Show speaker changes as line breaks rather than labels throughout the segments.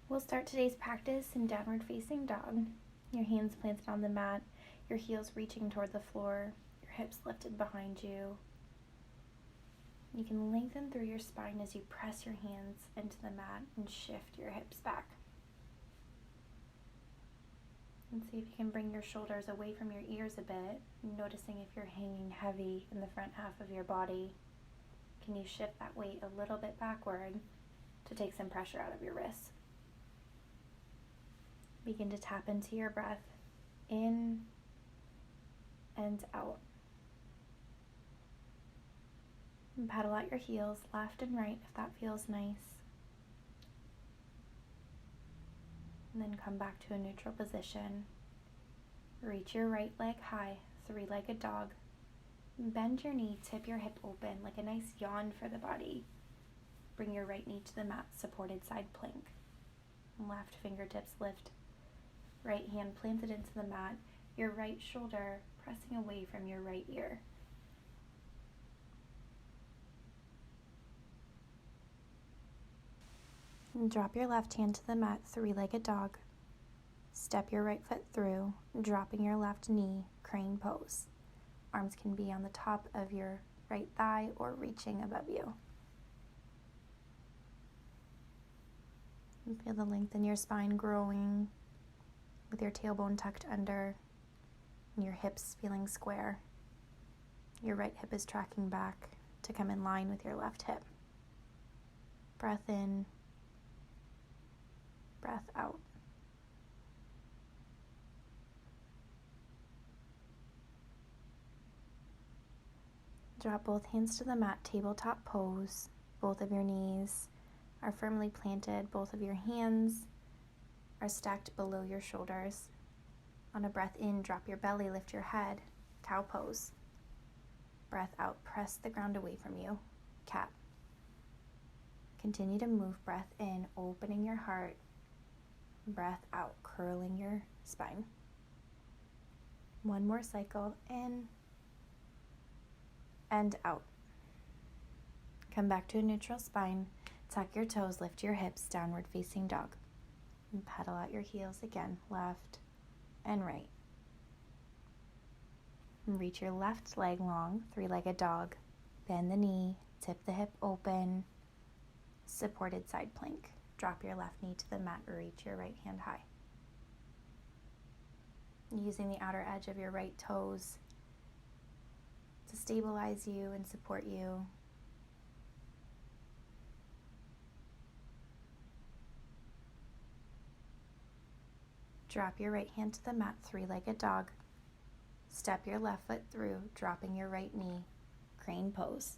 We'll start today's practice in downward facing dog. Your hands planted on the mat, your heels reaching toward the floor, your hips lifted behind you. You can lengthen through your spine as you press your hands into the mat and shift your hips back. And see if you can bring your shoulders away from your ears a bit, noticing if you're hanging heavy in the front half of your body. Can you shift that weight a little bit backward to take some pressure out of your wrists? Begin to tap into your breath, in and out. And paddle out your heels left and right if that feels nice. And then come back to a neutral position. Reach your right leg high, three-legged dog. Bend your knee, tip your hip open like a nice yawn for the body. Bring your right knee to the mat, supported side plank. Left fingertips lift. Right hand planted into the mat, your right shoulder pressing away from your right ear. And drop your left hand to the mat, three-legged dog. Step your right foot through, dropping your left knee, crane pose. Arms can be on the top of your right thigh or reaching above you. And feel the length in your spine growing with your tailbone tucked under and your hips feeling square. Your right hip is tracking back to come in line with your left hip. Breath in, breath out. Drop both hands to the mat, tabletop pose. Both of your knees are firmly planted. Both of your hands are stacked below your shoulders. On a breath in, drop your belly, lift your head, cow pose. Breath out, press the ground away from you, cat. Continue to move, breath in, opening your heart. Breath out, curling your spine. One more cycle, in and out. Come back to a neutral spine. Tuck your toes, lift your hips, downward facing dog. And pedal out your heels again, left and right. And reach your left leg long, three-legged dog. Bend the knee, tip the hip open, supported side plank. Drop your left knee to the mat, reach your right hand high. Using the outer edge of your right toes to stabilize you and support you. Drop your right hand to the mat, three-legged dog. Step your left foot through, dropping your right knee, crane pose.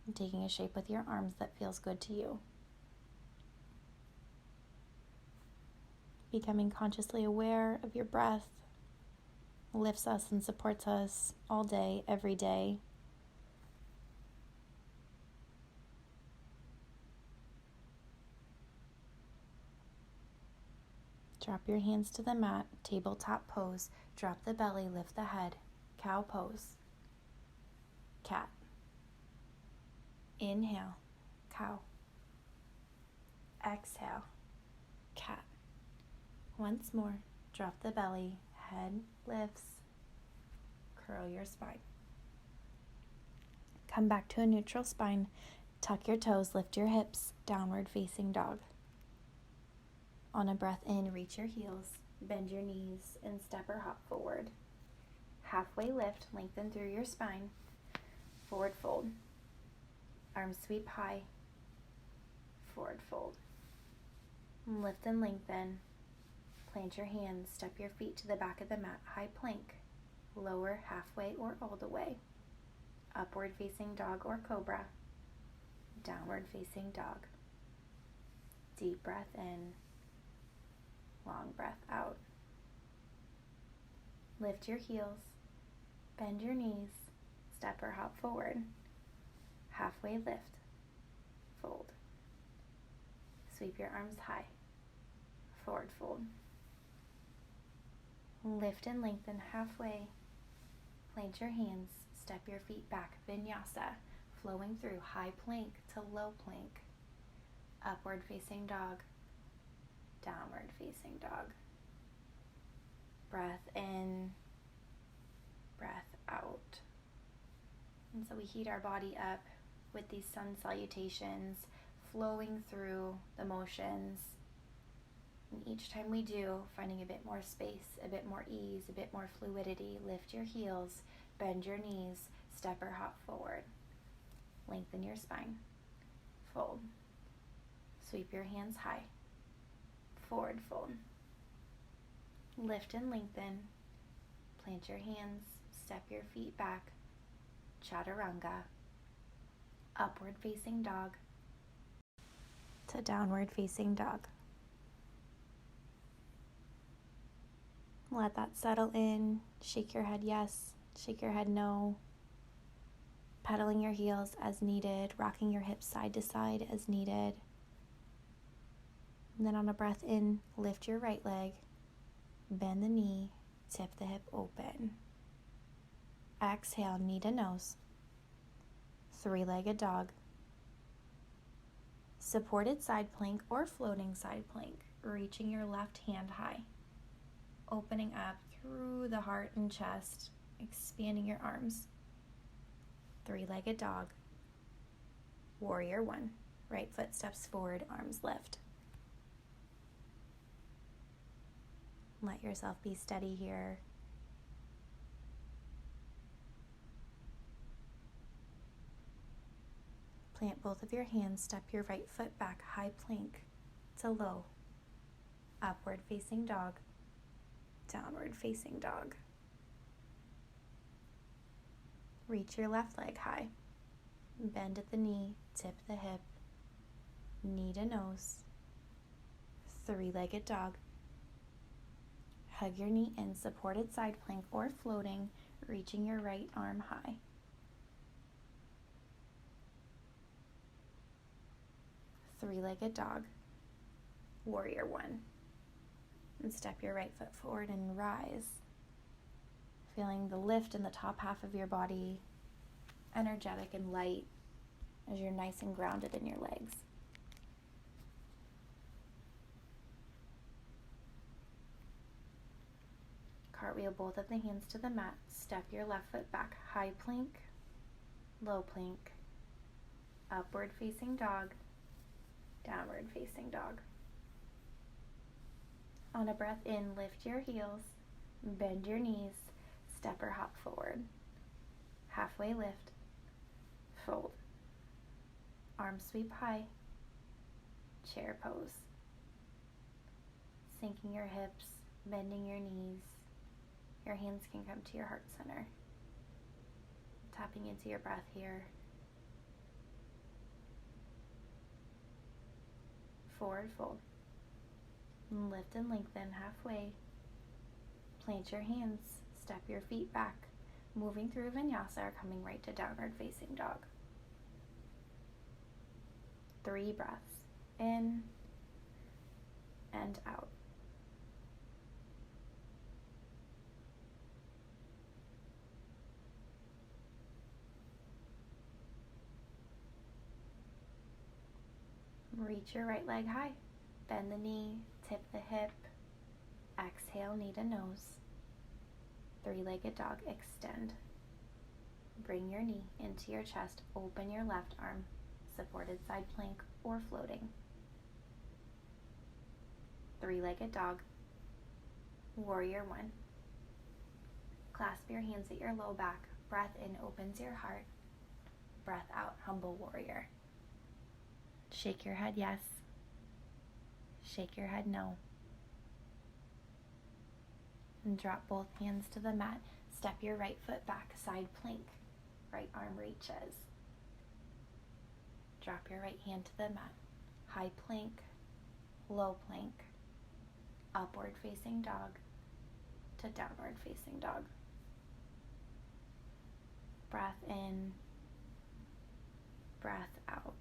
And taking a shape with your arms that feels good to you. Becoming consciously aware of your breath lifts us and supports us all day, every day. Drop your hands to the mat, tabletop pose. Drop the belly, lift the head, cow pose. Cat. Inhale, cow. Exhale, cat. Once more, drop the belly, head lifts, curl your spine. Come back to a neutral spine, tuck your toes, lift your hips, downward facing dog. On a breath in, reach your heels, bend your knees, and step or hop forward. Halfway lift, lengthen through your spine, forward fold. Arms sweep high, forward fold. Lift and lengthen. Plant your hands, step your feet to the back of the mat, high plank, lower halfway or all the way, upward facing dog or cobra, downward facing dog. Deep breath in, long breath out. Lift your heels, bend your knees, step or hop forward, halfway lift, fold. Sweep your arms high, forward fold. Lift and lengthen halfway. Plant your hands, step your feet back, vinyasa, flowing through high plank to low plank, upward facing dog, downward facing dog. Breath in, breath out. And so we heat our body up with these sun salutations, flowing through the motions. And each time we do, finding a bit more space, a bit more ease, a bit more fluidity. Lift your heels, bend your knees, step or hop forward. Lengthen your spine. Fold. Sweep your hands high. Forward fold. Lift and lengthen. Plant your hands, step your feet back. Chaturanga. Upward facing dog to downward facing dog. Let that settle in. Shake your head yes, shake your head no. Pedaling your heels as needed, rocking your hips side to side as needed. And then on a breath in, lift your right leg, bend the knee, tip the hip open. Exhale, knee to nose. Three-legged dog. Supported side plank or floating side plank, reaching your left hand high. Opening up through the heart and chest, expanding your arms. Three-legged dog. Warrior one. Right foot steps forward, arms lift. Let yourself be steady here. Plant both of your hands, step your right foot back, high plank to low. Upward facing dog, downward facing dog. Reach your left leg high. Bend at the knee, tip the hip, knee to nose. Three-legged dog. Hug your knee in, supported side plank or floating, reaching your right arm high. Three-legged dog. Warrior one. And step your right foot forward and rise. Feeling the lift in the top half of your body, energetic and light as you're nice and grounded in your legs. Cartwheel both of the hands to the mat. Step your left foot back. High plank, low plank, upward facing dog, downward facing dog. On a breath in, lift your heels, bend your knees, step or hop forward. Halfway lift, fold. Arms sweep high, chair pose. Sinking your hips, bending your knees. Your hands can come to your heart center. Tapping into your breath here. Forward fold. Lift and lengthen halfway. Plant your hands, step your feet back. Moving through vinyasa or coming right to downward facing dog. 3 breaths, in and out. Reach your right leg high, bend the knee, tip the hip, exhale, knee to nose. 3-legged dog, extend. Bring your knee into your chest, open your left arm, supported side plank or floating. 3-legged dog, warrior one. Clasp your hands at your low back, breath in opens your heart, breath out, humble warrior. Shake your head yes, shake your head no. And drop both hands to the mat. Step your right foot back, side plank. Right arm reaches. Drop your right hand to the mat. High plank, low plank, upward facing dog to downward facing dog. Breath in, breath out.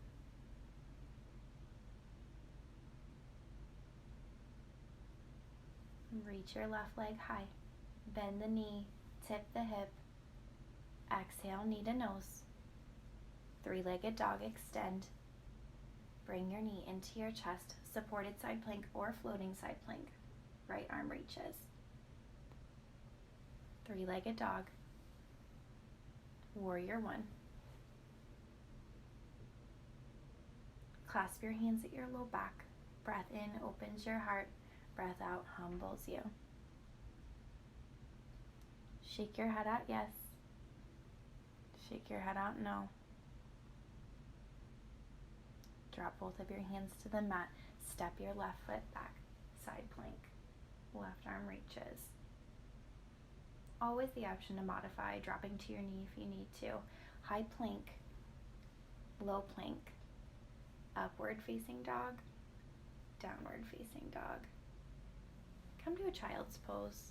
Reach your left leg high, bend the knee, tip the hip, exhale, knee to nose. 3-legged dog, extend. Bring your knee into your chest, supported side plank or floating side plank. Right arm reaches. Three-legged dog. Warrior one. Clasp your hands at your low back. Breath in opens your heart. Breath out humbles you. Shake your head out yes. Shake your head out no. Drop both of your hands to the mat. Step your left foot back. Side plank. Left arm reaches. Always the option to modify, dropping to your knee if you need to. High plank. Low plank. Upward facing dog. Downward facing dog. Come to a child's pose.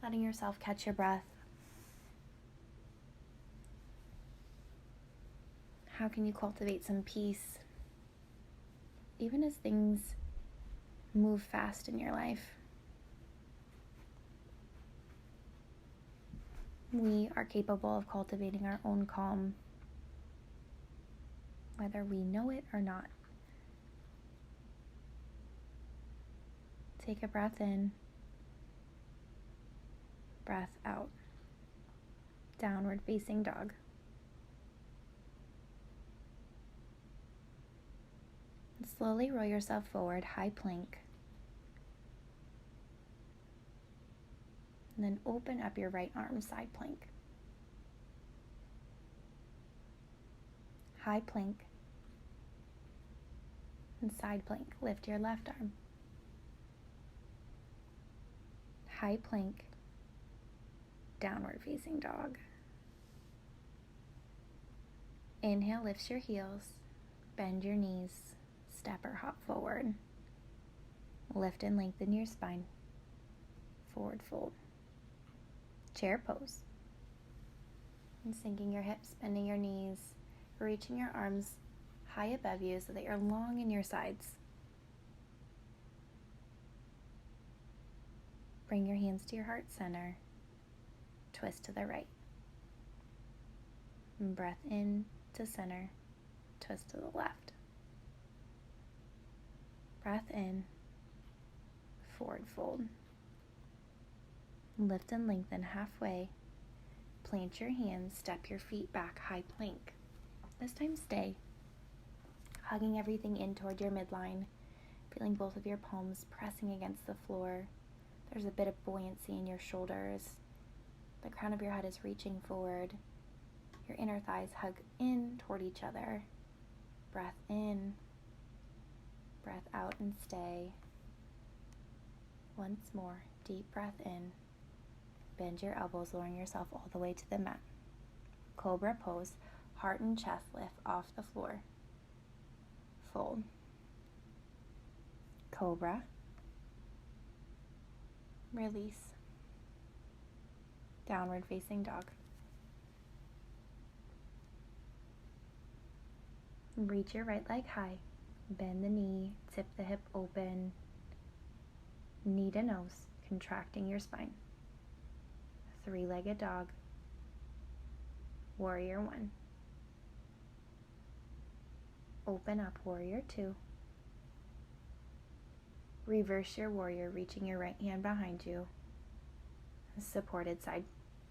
Letting yourself catch your breath. How can you cultivate some peace, even as things move fast in your life? We are capable of cultivating our own calm, whether we know it or not. Take a breath in, breath out. Downward facing dog. Slowly roll yourself forward, high plank. And then open up your right arm, side plank. High plank. And side plank. Lift your left arm. High plank. Downward facing dog. Inhale, lifts your heels. Bend your knees. Step or hop forward. Lift and lengthen your spine. Forward fold. Chair pose. And sinking your hips, bending your knees, reaching your arms high above you so that you're long in your sides. Bring your hands to your heart center. Twist to the right. And breath in to center. Twist to the left. Breath in. Forward fold. Lift and lengthen halfway. Plant your hands, step your feet back, high plank. This time stay. Hugging everything in toward your midline. Feeling both of your palms pressing against the floor. There's a bit of buoyancy in your shoulders. The crown of your head is reaching forward. Your inner thighs hug in toward each other. Breath in. Breath out and stay. Once more, deep breath in. Bend your elbows, lowering yourself all the way to the mat. Cobra pose, heart and chest lift off the floor. Fold. Cobra. Release. Downward facing dog. Reach your right leg high. Bend the knee, tip the hip open. Knee to nose, contracting your spine. Three-legged dog. Warrior one. Open up, warrior two. Reverse your warrior, reaching your right hand behind you. Supported side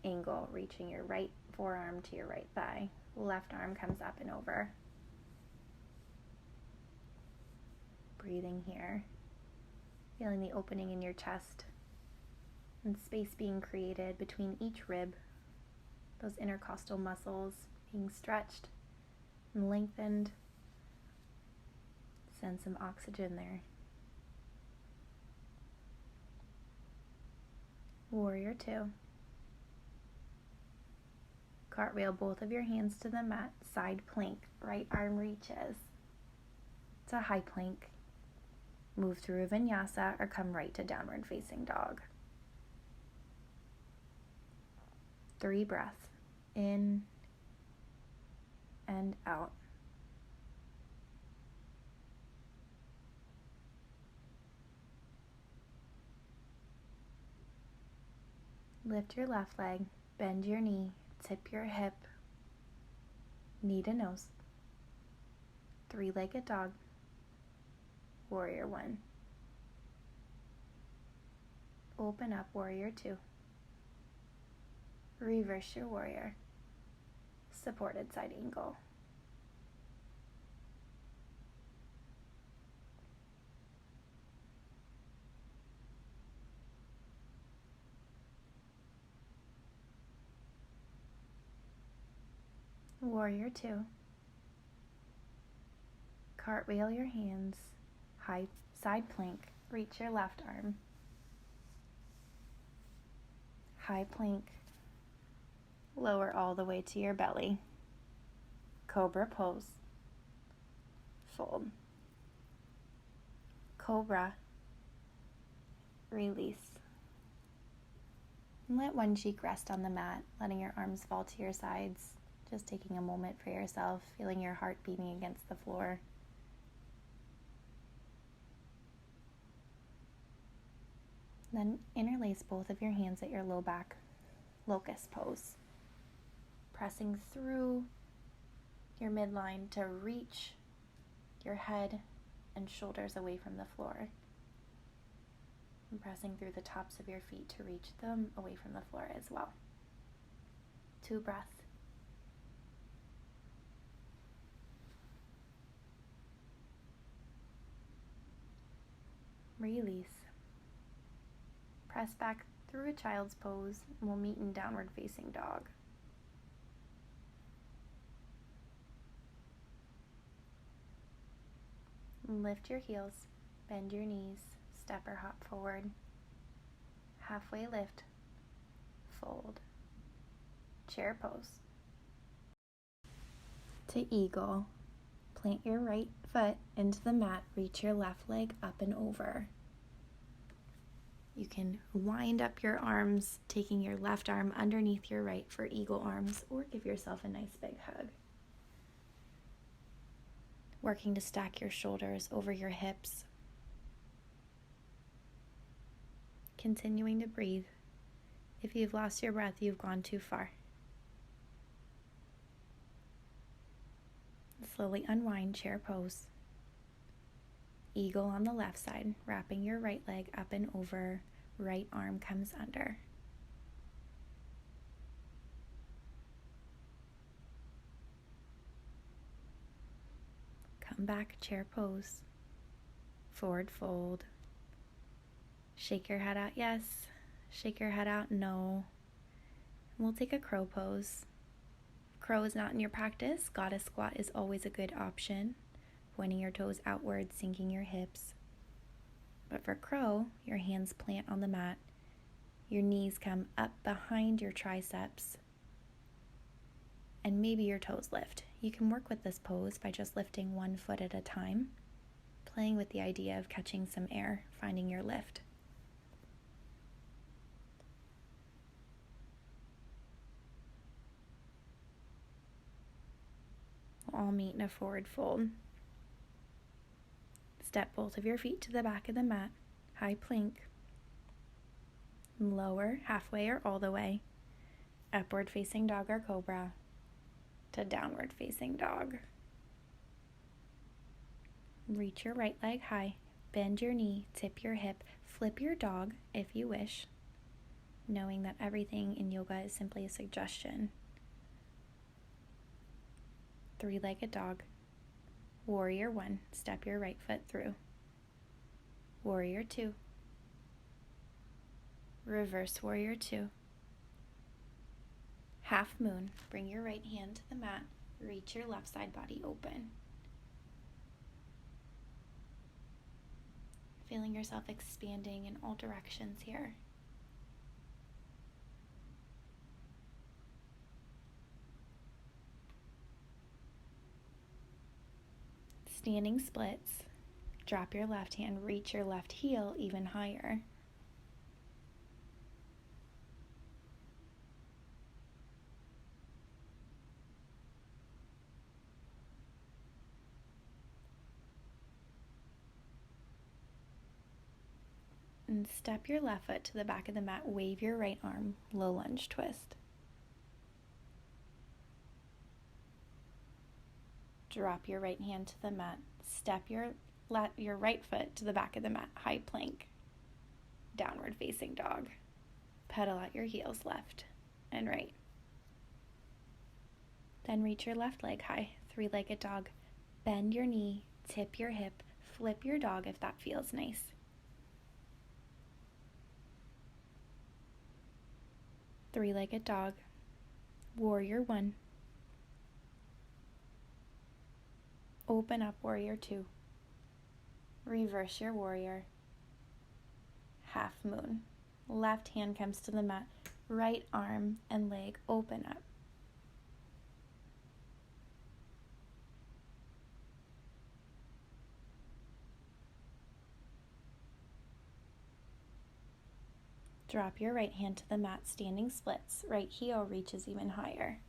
angle, reaching your right forearm to your right thigh. Left arm comes up and over. Breathing here. Feeling the opening in your chest and space being created between each rib. Those intercostal muscles being stretched and lengthened. Send some oxygen there. Warrior two. Cartwheel both of your hands to the mat, side plank, right arm reaches. To high plank. Move through vinyasa or come right to downward facing dog. 3 breaths, in and out. Lift your left leg, bend your knee, tip your hip, knee to nose. Three-legged dog, warrior one. Open up, warrior two. Reverse your warrior, supported side angle. Warrior two. Cartwheel your hands, high side plank, reach your left arm. High plank, lower all the way to your belly. Cobra pose, fold. Cobra, release. And let one cheek rest on the mat, letting your arms fall to your sides. Just taking a moment for yourself, feeling your heart beating against the floor. Then interlace both of your hands at your low back, locust pose. Pressing through your midline to reach your head and shoulders away from the floor. And pressing through the tops of your feet to reach them away from the floor as well. 2 breaths. Release. Press back through a child's pose and we'll meet in downward facing dog. Lift your heels, bend your knees, step or hop forward. Halfway lift, fold. Chair pose. To eagle. Plant your right foot into the mat, reach your left leg up and over. You can wind up your arms, taking your left arm underneath your right for eagle arms, or give yourself a nice big hug. Working to stack your shoulders over your hips. Continuing to breathe. If you've lost your breath, you've gone too far. Slowly unwind, chair pose. Eagle on the left side, wrapping your right leg up and over, right arm comes under. Come back, chair pose. Forward fold. Shake your head out, yes. Shake your head out, no. And we'll take a crow pose. If crow is not in your practice, goddess squat is always a good option. Pointing your toes outward, sinking your hips. But for crow, your hands plant on the mat. Your knees come up behind your triceps. And maybe your toes lift. You can work with this pose by just lifting one foot at a time, playing with the idea of catching some air, finding your lift. We'll all meet in a forward fold. Step both of your feet to the back of the mat, high plank. Lower, halfway or all the way. Upward facing dog or cobra to downward facing dog. Reach your right leg high, bend your knee, tip your hip, flip your dog if you wish, knowing that everything in yoga is simply a suggestion. Three-legged dog. Warrior one, step your right foot through. Warrior two. Reverse warrior two. Half moon, bring your right hand to the mat, reach your left side body open. Feeling yourself expanding in all directions here. Standing splits, drop your left hand, reach your left heel even higher. And step your left foot to the back of the mat, wave your right arm, low lunge twist. Drop your right hand to the mat. Step your right foot to the back of the mat. High plank. Downward facing dog. Pedal out your heels left and right. Then reach your left leg high. Three-legged dog. Bend your knee. Tip your hip. Flip your dog if that feels nice. Three-legged dog. Warrior one. Open up warrior two. Reverse your warrior. Half moon. Left hand comes to the mat. Right arm and leg open up. Drop your right hand to the mat, standing splits. Right heel reaches even higher.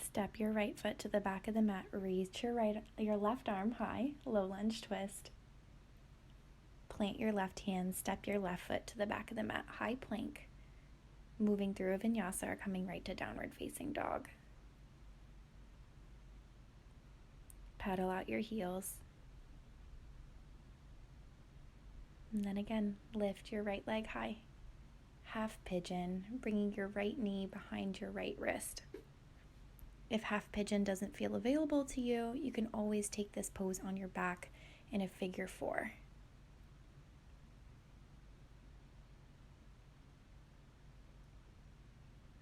Step your right foot to the back of the mat. Reach your left arm high, low lunge twist. Plant your left hand, step your left foot to the back of the mat, high plank. Moving through a vinyasa or coming right to downward facing dog. Pedal out your heels. And then again, lift your right leg high. Half pigeon, bringing your right knee behind your right wrist. If half pigeon doesn't feel available to you, you can always take this pose on your back in a figure four.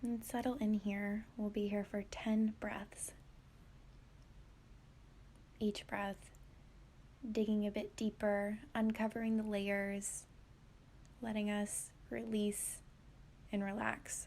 And settle in here. We'll be here for 10 breaths. Each breath, digging a bit deeper, uncovering the layers, letting us release and relax.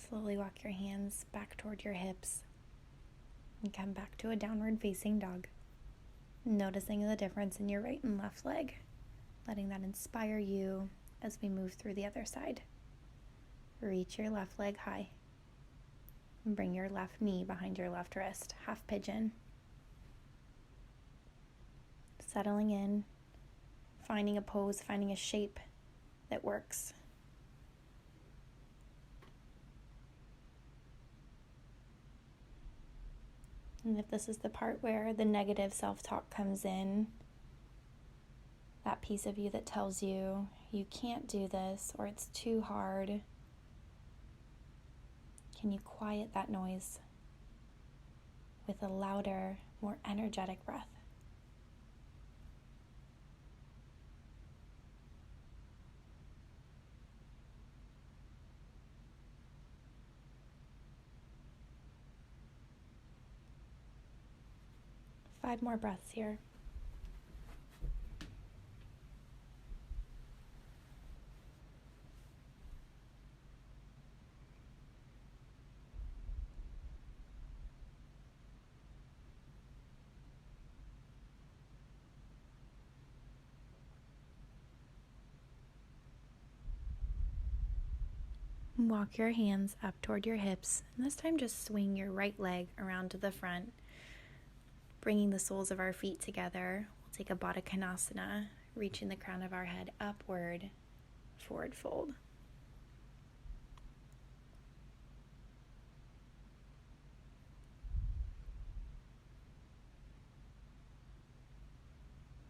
Slowly walk your hands back toward your hips and come back to a downward facing dog. Noticing the difference in your right and left leg, letting that inspire you as we move through the other side. Reach your left leg high and bring your left knee behind your left wrist, half pigeon. Settling in, finding a pose, finding a shape that works. And if this is the part where the negative self-talk comes in, that piece of you that tells you you can't do this or it's too hard, can you quiet that noise with a louder, more energetic breath? Five more breaths here. Walk your hands up toward your hips, and this time just swing your right leg around to the front, bringing the soles of our feet together. We'll take a Baddha Konasana, reaching the crown of our head upward, forward fold.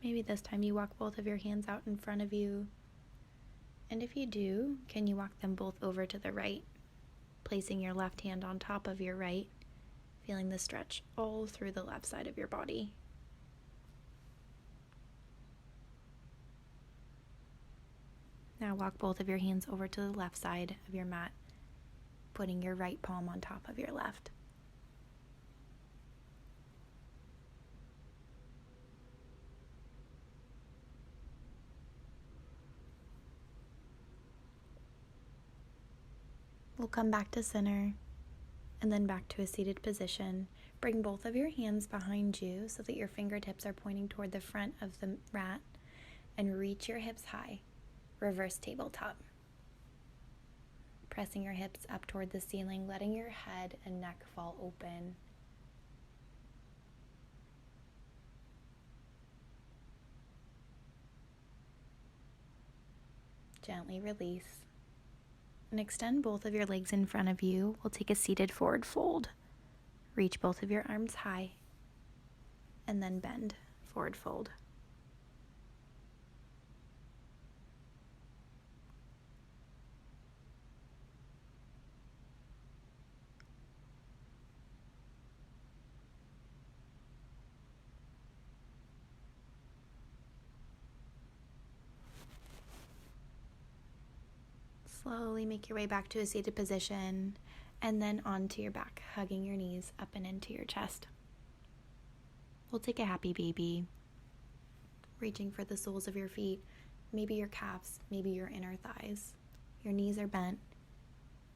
Maybe this time you walk both of your hands out in front of you. And if you do, can you walk them both over to the right, placing your left hand on top of your right, feeling the stretch all through the left side of your body. Now walk both of your hands over to the left side of your mat, putting your right palm on top of your left. We'll come back to center and then back to a seated position. Bring both of your hands behind you so that your fingertips are pointing toward the front of the mat, and reach your hips high. Reverse tabletop. Pressing your hips up toward the ceiling, letting your head and neck fall open. Gently release. And extend both of your legs in front of you. We'll take a seated forward fold. Reach both of your arms high. And then bend, forward fold. Slowly make your way back to a seated position and then onto your back, hugging your knees up and into your chest. We'll take a happy baby, reaching for the soles of your feet, maybe your calves, maybe your inner thighs. Your knees are bent,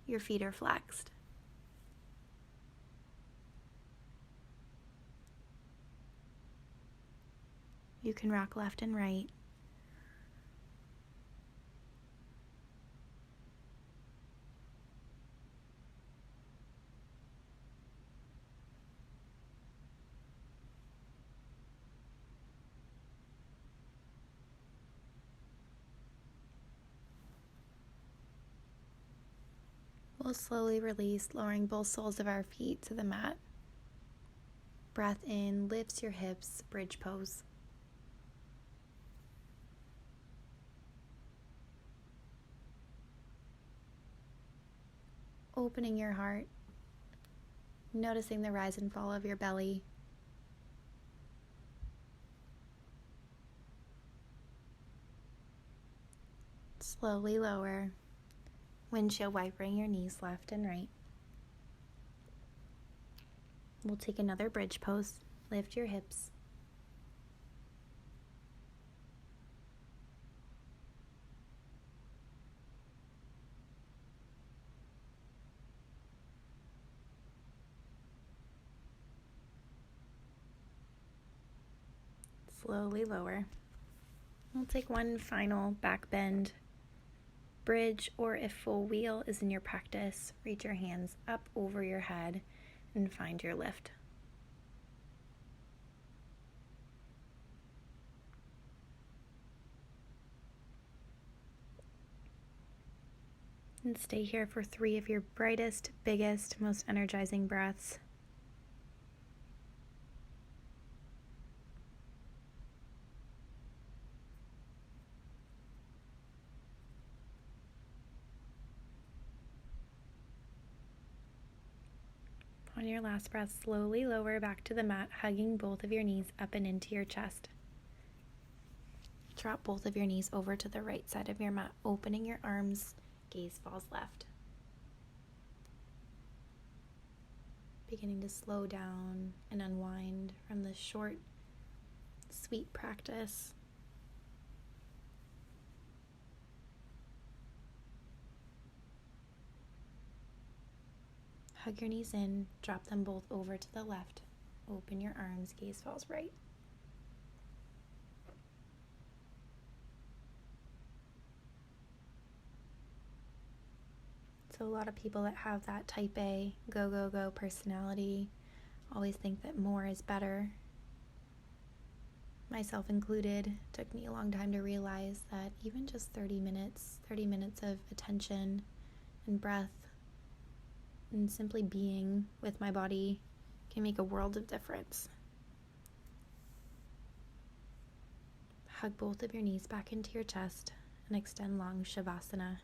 your feet are flexed. You can rock left and right. We'll slowly release, lowering both soles of our feet to the mat. Breath in lifts your hips, bridge pose. Opening your heart, noticing the rise and fall of your belly. Slowly lower, windshield wipering your knees left and right. We'll take another bridge pose. Lift your hips. Slowly lower. We'll take one final back bend. Bridge, or if full wheel is in your practice, reach your hands up over your head and find your lift. And stay here for 3 of your brightest, biggest, most energizing breaths. On your last breath, slowly lower back to the mat, hugging both of your knees up and into your chest. Drop both of your knees over to the right side of your mat, opening your arms, gaze falls left. Beginning to slow down and unwind from this short, sweet practice. Hug your knees in, drop them both over to the left. Open your arms, gaze falls right. So a lot of people that have that type A, go, go, go personality always think that more is better. Myself included, took me a long time to realize that even just 30 minutes of attention and breath and simply being with my body can make a world of difference. Hug both of your knees back into your chest and extend long Shavasana.